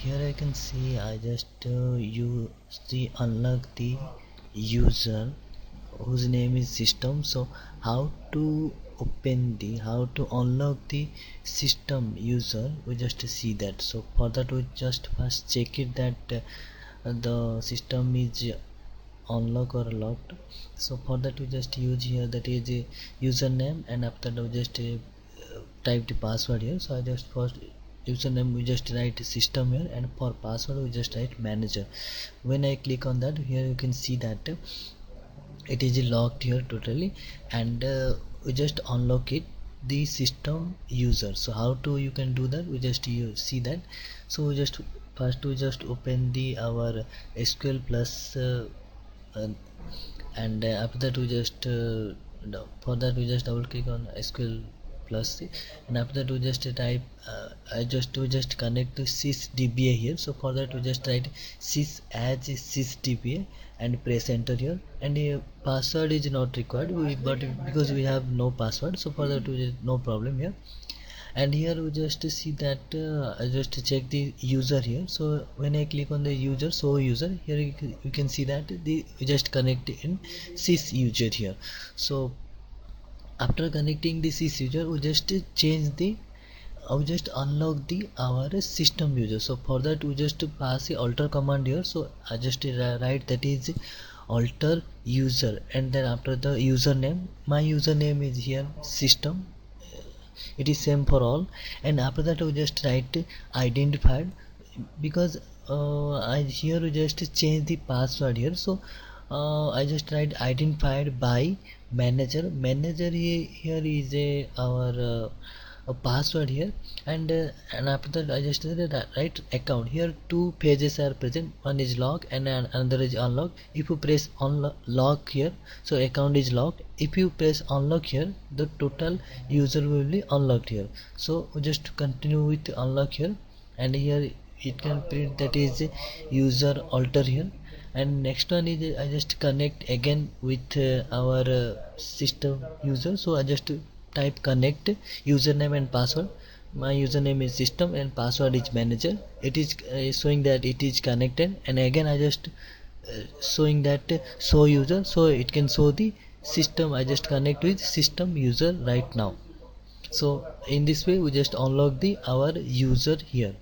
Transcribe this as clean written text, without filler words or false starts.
here I can see I just use the unlock the user whose name is system. So how to how to unlock the system user, we just see that. So for that we just first check it that the system is unlocked or locked. So for that we just use here that is a username, and after that we just type the password here. So I just first username we just write system here, and for password we just write manager. When I click on that, here you can see that it is locked here totally, and we just unlock it the system user. So how to you can do that, we just see that. So we just first we just open the our SQL plus uh, and after that we just for that we just double click on SQL plus, and after that we just type we just connect to sysdba here. So for that we just write sys as sysdba and press enter here, and password is not required, but because we have no password, so for that we just no problem here. And here we just see that I just check the user here. So when I click on the user, so user here you can see that we just connect in sys user here. So after connecting the sys user, we just change the we just unlock the our system user. So for that we just pass the alter command here. So I just write that is alter user, and then after the username, my username is here system, it is same for all. And after that we just write identified, because I here we just change the password here. So I just write identified by manager here is our a password here, and after that I just write account here. Two pages are present, one is lock and another is unlock. If you press lock here, so account is locked. If you press unlock here, the total user will be unlocked here. So we just continue with unlock here, and here it can print that is user alter here. And next one is I just connect again with our system user. So I just type connect username and password. My username is system and password is manager. It is showing that it is connected, and again I just showing that show user, so it can show the system. I just connect with system user right now. So in this way we just unlock the our user here.